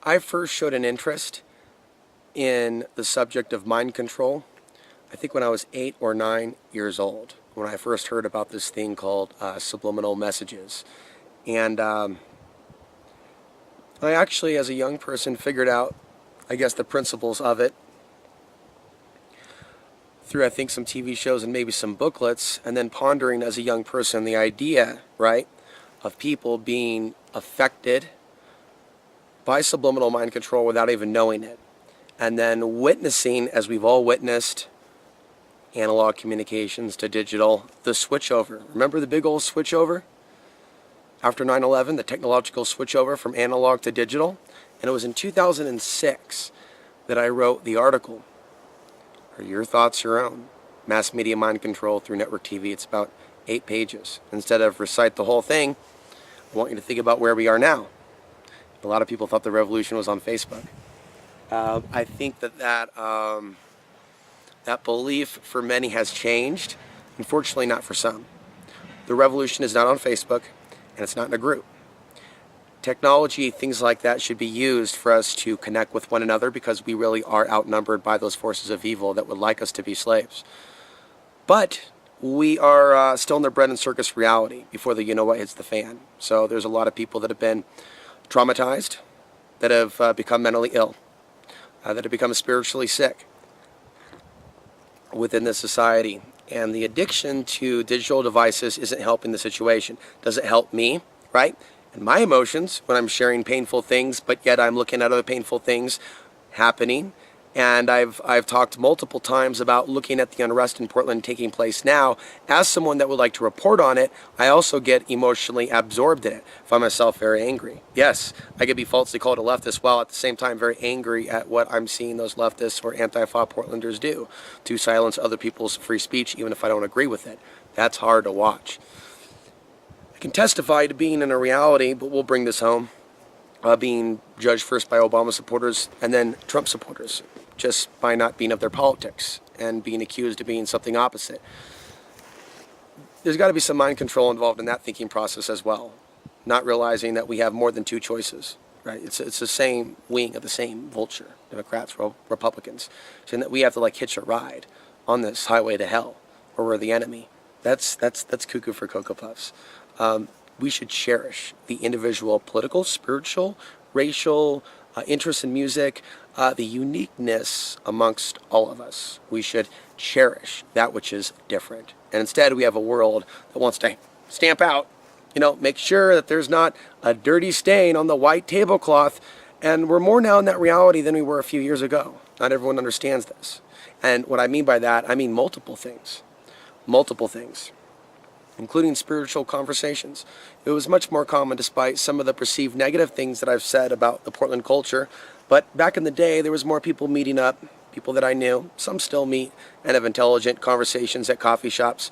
I first showed an interest in the subject of mind control, I think when I was 8 or 9 years old, when I first heard about this thing called subliminal messages. And I actually, as a young person, figured out, I guess, the principles of it through, I think, some TV shows and maybe some booklets, and then pondering as a young person the idea, right, of people being affected by subliminal mind control without even knowing it. And then witnessing, as we've all witnessed, analog communications to digital, the switchover. Remember the big old switchover? After 9/11, the technological switchover from analog to digital? And it was in 2006 that I wrote the article. Are your thoughts your own? Mass media mind control through network TV. It's about 8 pages. Instead of recite the whole thing, I want you to think about where we are now. A lot of people thought the revolution was on Facebook. I think that belief for many has changed. Unfortunately, not for some. The revolution is not on Facebook, and it's not in a group. Technology, things like that, should be used for us to connect with one another because we really are outnumbered by those forces of evil that would like us to be slaves. But we are still in the bread and circus reality before the you-know-what hits the fan. So there's a lot of people that have been traumatized, that have become mentally ill, that have become spiritually sick within this society. And the addiction to digital devices isn't helping the situation. Does it help me, right? And my emotions when I'm sharing painful things, but yet I'm looking at other painful things happening. And I've talked multiple times about looking at the unrest in Portland taking place now. As someone that would like to report on it, I also get emotionally absorbed in it. I find myself very angry. Yes, I could be falsely called a leftist while at the same time very angry at what I'm seeing those leftists or anti-FA Portlanders do to silence other people's free speech, even if I don't agree with it. That's hard to watch. I can testify to being in a reality, but we'll bring this home, being judged first by Obama supporters and then Trump supporters, just by not being of their politics and being accused of being something opposite. There's got to be some mind control involved in that thinking process as well, not realizing that we have more than two choices, right? It's the same wing of the same vulture, Democrats, Republicans, saying that we have to like hitch a ride on this highway to hell, or we're the enemy. That's cuckoo for Cocoa Puffs. We should cherish the individual political, spiritual, racial, interest in music, the uniqueness amongst all of us. We should cherish that which is different. And instead we have a world that wants to stamp out, make sure that there's not a dirty stain on the white tablecloth. And we're more now in that reality than we were a few years ago. Not everyone understands this. And what I mean by that, I mean multiple things. Multiple things, including spiritual conversations. It was much more common despite some of the perceived negative things that I've said about the Portland culture. But back in the day, there was more people meeting up, people that I knew. Some still meet and have intelligent conversations at coffee shops.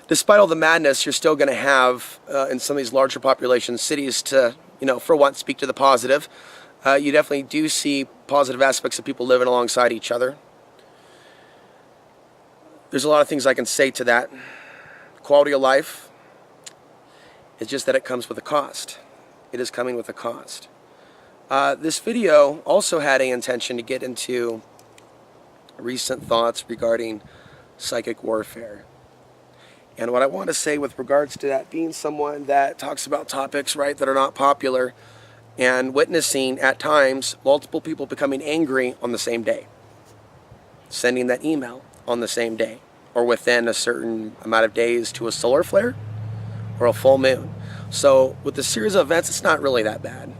Despite all the madness, you're still going to have, in some of these larger population cities, to, for once, speak to the positive. You definitely do see positive aspects of people living alongside each other. There's a lot of things I can say to that. Quality of life, it's just that it comes with a cost. It is coming with a cost. This video also had an intention to get into recent thoughts regarding psychic warfare. And what I want to say with regards to that, being someone that talks about topics, right, that are not popular, and witnessing at times multiple people becoming angry on the same day, sending that email on the same day, or within a certain amount of days to a solar flare or a full moon. So with the series of events, it's not really that bad.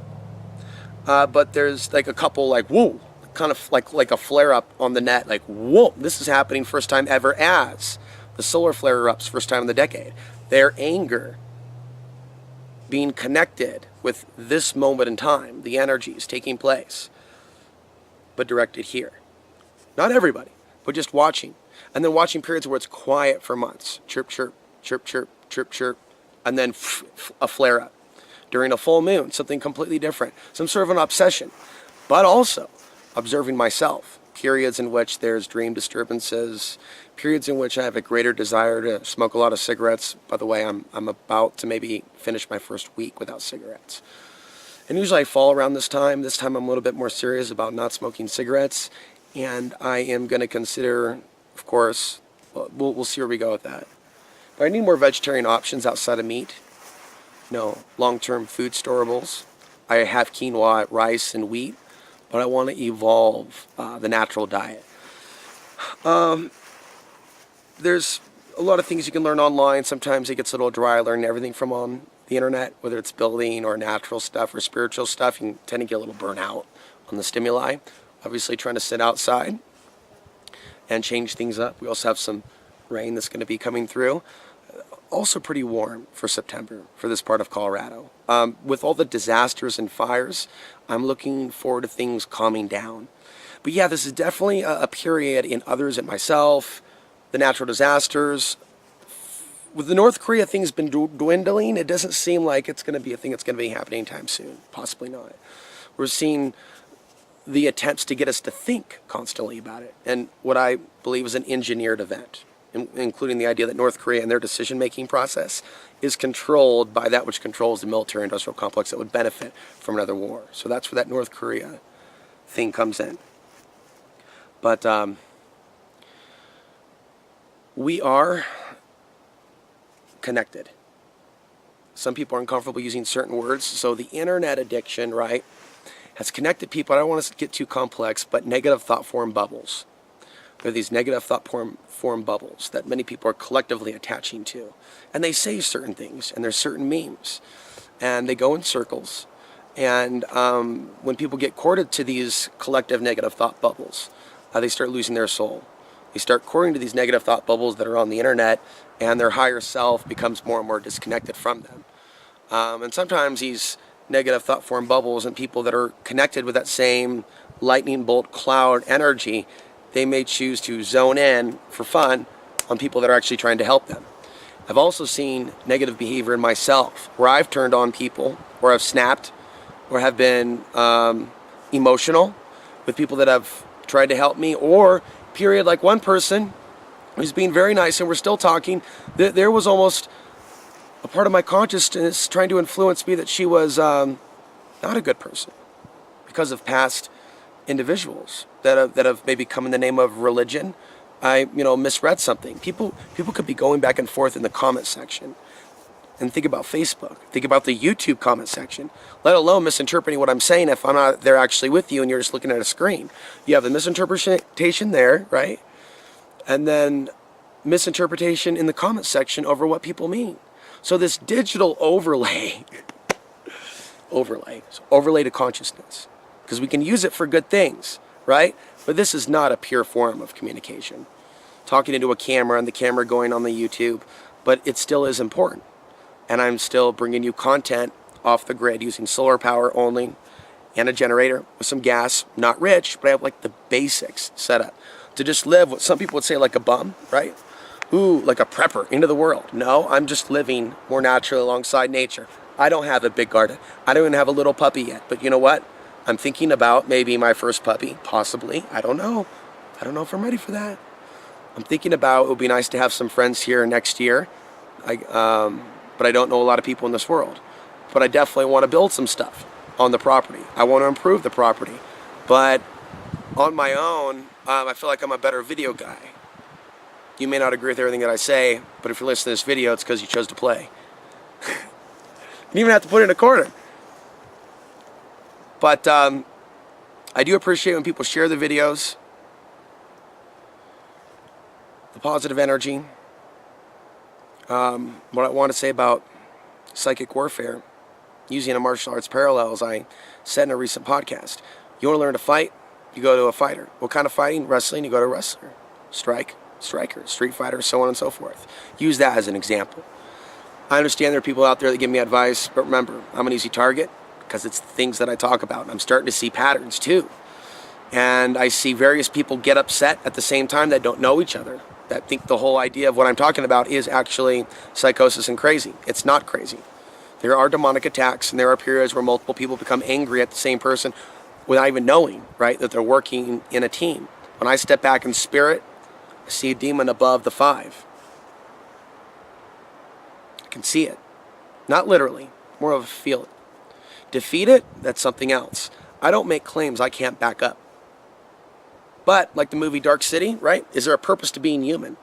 But there's like a couple like, whoa, kind of like a flare up on the net, like, whoa, this is happening first time ever as the solar flare erupts first time in the decade. Their anger being connected with this moment in time, the energies taking place, but directed here. Not everybody, but just watching. And then watching periods where it's quiet for months. Chirp, chirp, chirp, chirp, chirp, chirp. And then a flare up. During a full moon, something completely different. Some sort of an obsession. But also observing myself. Periods in which there's dream disturbances. Periods in which I have a greater desire to smoke a lot of cigarettes. By the way, I'm about to maybe finish my first week without cigarettes. And usually I fall around this time. This time I'm a little bit more serious about not smoking cigarettes. And I am going to consider, of course, we'll see where we go with that. But I need more vegetarian options outside of meat. Long-term food storables. I have quinoa, rice, and wheat. But I want to evolve the natural diet. There's a lot of things you can learn online. Sometimes it gets a little dry learning everything from on the internet, whether it's building or natural stuff or spiritual stuff. You can tend to get a little burnout on the stimuli. Obviously trying to sit outside and change things up. We also have some rain that's going to be coming through. Also pretty warm for September for this part of Colorado. With all the disasters and fires, I'm looking forward to things calming down. But yeah, this is definitely a period in others and myself, the natural disasters. With the North Korea thing's been dwindling, it doesn't seem like it's going to be a thing that's going to be happening anytime soon. Possibly not. We're seeing the attempts to get us to think constantly about it. And what I believe is an engineered event, including the idea that North Korea and their decision-making process is controlled by that which controls the military-industrial complex that would benefit from another war. So that's where that North Korea thing comes in. But we are connected. Some people are uncomfortable using certain words. So the internet addiction, right, has connected people. I don't want us to get too complex, but negative thought form bubbles. There are these negative thought form bubbles that many people are collectively attaching to. And they say certain things, and there's certain memes. And they go in circles. And when people get courted to these collective negative thought bubbles, they start losing their soul. They start courting to these negative thought bubbles that are on the internet, and their higher self becomes more and more disconnected from them. And sometimes these negative thought form bubbles and people that are connected with that same lightning bolt cloud energy, they may choose to zone in for fun on people that are actually trying to help them. I've also seen negative behavior in myself where I've turned on people, or I've snapped, or have been emotional with people that have tried to help me, or period, like one person who's being very nice and we're still talking. There was almost a part of my consciousness trying to influence me that she was not a good person because of past individuals that have maybe come in the name of religion. I misread something. People could be going back and forth in the comment section. And think about Facebook. Think about the YouTube comment section, let alone misinterpreting what I'm saying if I'm not there actually with you and you're just looking at a screen. You have the misinterpretation there, right? And then misinterpretation in the comment section over what people mean. So this digital overlay to consciousness, because we can use it for good things, right? But this is not a pure form of communication. Talking into a camera and the camera going on the YouTube, but it still is important. And I'm still bringing you content off the grid using solar power only and a generator with some gas. Not rich, but I have like the basics set up to just live what some people would say like a bum, right? Ooh, like a prepper into the world. No, I'm just living more naturally alongside nature. I don't have a big garden. I don't even have a little puppy yet. But you know what? I'm thinking about maybe my first puppy, possibly. I don't know. I don't know if I'm ready for that. I'm thinking about it would be nice to have some friends here next year. But I don't know a lot of people in this world. But I definitely want to build some stuff on the property. I want to improve the property. But on my own, I feel like I'm a better video guy. You may not agree with everything that I say, but if you're listening to this video, it's because you chose to play. You even have to put it in a corner. But I do appreciate when people share the videos, the positive energy. What I want to say about psychic warfare, using a martial arts parallel, as I said in a recent podcast. You want to learn to fight? You go to a fighter. What kind of fighting? Wrestling, you go to a wrestler. Strike, striker, street fighter, so on and so forth. Use that as an example. I understand there are people out there that give me advice, but remember, I'm an easy target because it's the things that I talk about. And I'm starting to see patterns too. And I see various people get upset at the same time that don't know each other, that think the whole idea of what I'm talking about is actually psychosis and crazy. It's not crazy. There are demonic attacks, and there are periods where multiple people become angry at the same person without even knowing, right, that they're working in a team. When I step back in spirit, I see a demon above the 5. I can see it. Not literally, more of a feel it. defeat it, that's something else. I don't make claims I can't back up. But, like the movie Dark City, right? Is there a purpose to being human?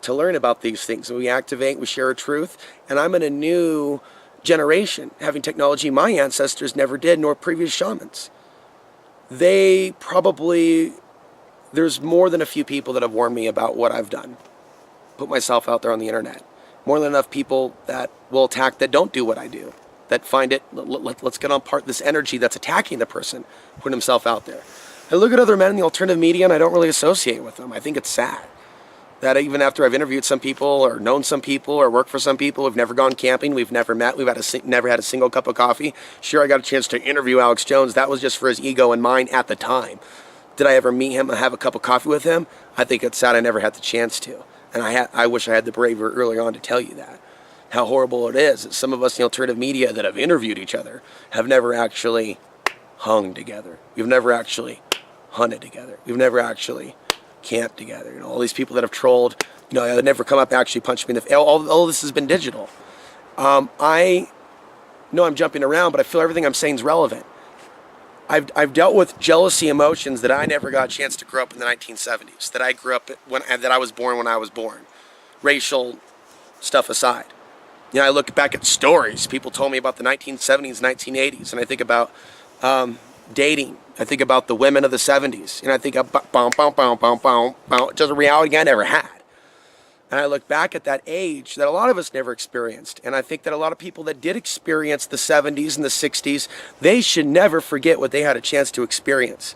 To learn about these things. And we activate, we share a truth. And I'm in a new generation, having technology my ancestors never did, nor previous shamans. There's more than a few people that have warned me about what I've done. Put myself out there on the internet. More than enough people that will attack that don't do what I do. That find it, let's get on part this energy that's attacking the person, putting himself out there. I look at other men in the alternative media and I don't really associate with them. I think it's sad that even after I've interviewed some people or known some people or worked for some people, we've never gone camping, we've never met, never had a single cup of coffee. Sure, I got a chance to interview Alex Jones. That was just for his ego and mine at the time. Did I ever meet him and have a cup of coffee with him? I think it's sad I never had the chance to. And I wish I had the bravery early on to tell you that. How horrible it is that some of us in the alternative media that have interviewed each other have never actually hung together. We've never actually hunted together. We've never actually camped together. You know, all these people that have trolled, you know, they never come up and actually punch me in the face. All this has been digital. I know I'm jumping around, but I feel everything I'm saying is relevant. I've dealt with jealousy emotions that I never got a chance to grow up in the 1970s. That I grew up that I was born when I was born. Racial stuff aside. You know, I look back at stories people told me about the 1970s, 1980s, and I think about dating. I think about the women of the 70s, and I think about just a reality I never had. And I look back at that age that a lot of us never experienced, and I think that a lot of people that did experience the 70s and the 60s, they should never forget what they had a chance to experience.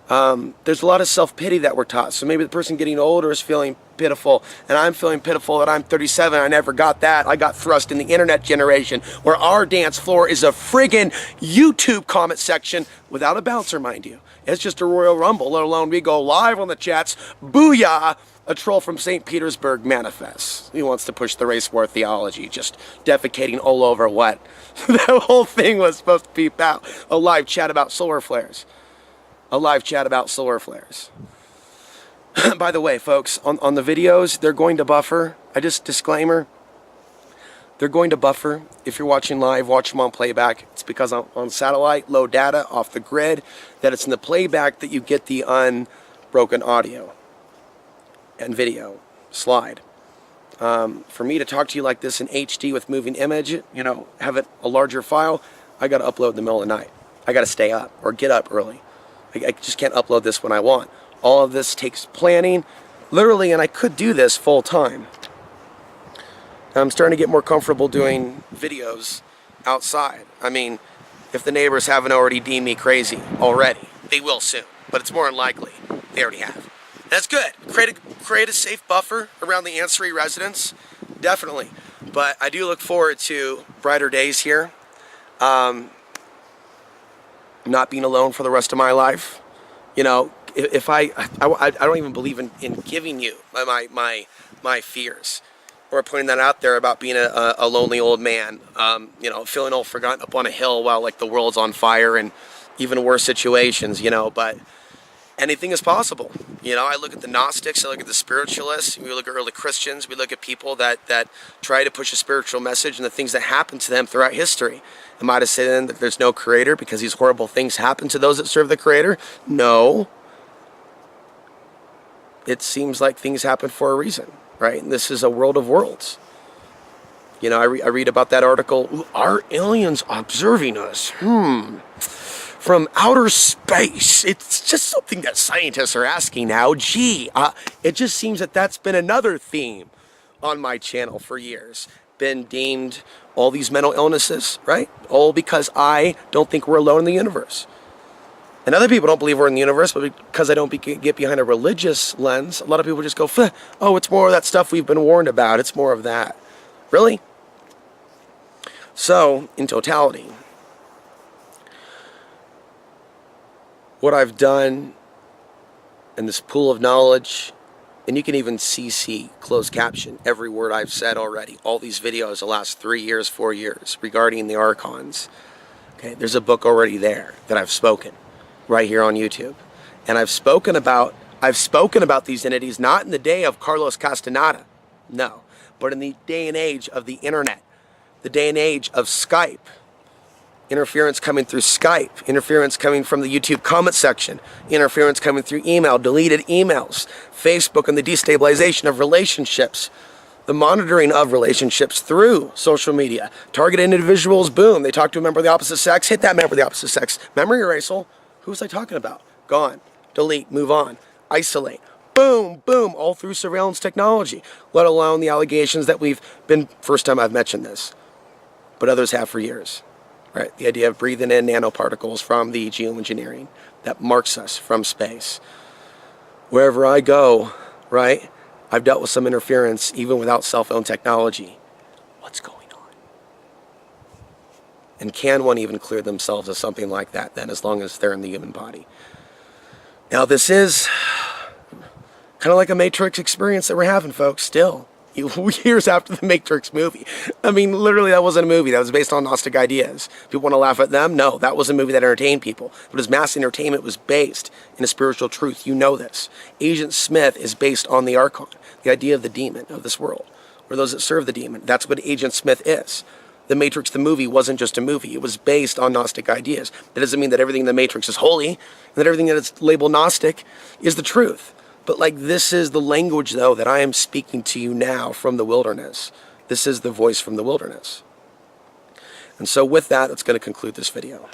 There's a lot of self-pity that we're taught. So maybe the person getting older is feeling pitiful, and I'm feeling pitiful that I'm 37. I never got that. I got thrust in the internet generation, where our dance floor is a friggin' YouTube comment section without a bouncer, mind you. It's just a Royal Rumble, let alone we go live on the chats. Booyah! A troll from St. Petersburg manifests. He wants to push the race war theology, just defecating all over what the whole thing was supposed to be about. A live chat about solar flares. A live chat about solar flares. By the way, folks, on the videos, they're going to buffer. Disclaimer, they're going to buffer. If you're watching live, watch them on playback. It's because on satellite, low data, off the grid, that it's in the playback that you get the unbroken audio and video slide. For me to talk to you like this in HD with moving image, you know, have it a larger file, I got to upload in the middle of the night. I got to stay up or get up early. I just can't upload this when I want. All of this takes planning, literally, and I could do this full time. I'm starting to get more comfortable doing videos outside. I mean, if the neighbors haven't already deemed me crazy already, they will soon, but it's more unlikely they already have. That's good. Create a safe buffer around the Ansari residence, definitely. But I do look forward to brighter days here. Not being alone for the rest of my life. You know, if I don't even believe in giving you my fears, or putting that out there about being a lonely old man, you know, feeling all forgotten up on a hill while like the world's on fire, and even worse situations, you know. But anything is possible. You know, I look at the Gnostics, I look at the spiritualists, we look at early Christians, we look at people that try to push a spiritual message and the things that happen to them throughout history. Am I to say then that there's no creator because these horrible things happen to those that serve the creator? No. It seems like things happen for a reason, right? And this is a world of worlds. You know, I read about that article, are aliens observing us? From outer space. It's just something that scientists are asking now. Gee, it just seems that that's been another theme on my channel for years. Been deemed all these mental illnesses, right? All because I don't think we're alone in the universe. And other people don't believe we're in the universe, but because I don't get behind a religious lens, a lot of people just go, oh, it's more of that stuff we've been warned about. It's more of that. Really? So, in totality, what I've done in this pool of knowledge, and you can even CC, closed caption, every word I've said already, all these videos the last 3 years, 4 years, regarding the Archons. Okay, there's a book already there that I've spoken, right here on YouTube. And I've spoken about these entities not in the day of Carlos Castaneda, no, but in the day and age of the internet, the day and age of Skype, interference coming through Skype, interference coming from the YouTube comment section, interference coming through email, deleted emails, Facebook and the destabilization of relationships, the monitoring of relationships through social media, targeted individuals, boom, they talk to a member of the opposite sex, hit that member of the opposite sex, memory erasal, who was I talking about? Gone, delete, move on, isolate, boom, boom, all through surveillance technology, let alone the allegations that we've been, first time I've mentioned this, but others have for years. Right, the idea of breathing in nanoparticles from the geoengineering that marks us from space. Wherever I go, right, I've dealt with some interference even without cell phone technology. What's going on? And can one even clear themselves of something like that then, as long as they're in the human body? Now this is kind of like a Matrix experience that we're having, folks, still. Years after the Matrix movie. I mean, literally, that wasn't a movie. That was based on Gnostic ideas. People want to laugh at them? No, that was a movie that entertained people. But as mass entertainment was based in a spiritual truth, you know this. Agent Smith is based on the Archon, the idea of the demon of this world, or those that serve the demon. That's what Agent Smith is. The Matrix, the movie, wasn't just a movie. It was based on Gnostic ideas. That doesn't mean that everything in the Matrix is holy, and that everything that is labeled Gnostic is the truth. But like, this is the language, though, that I am speaking to you now from the wilderness. This is the voice from the wilderness. And so with that, that's going to conclude this video.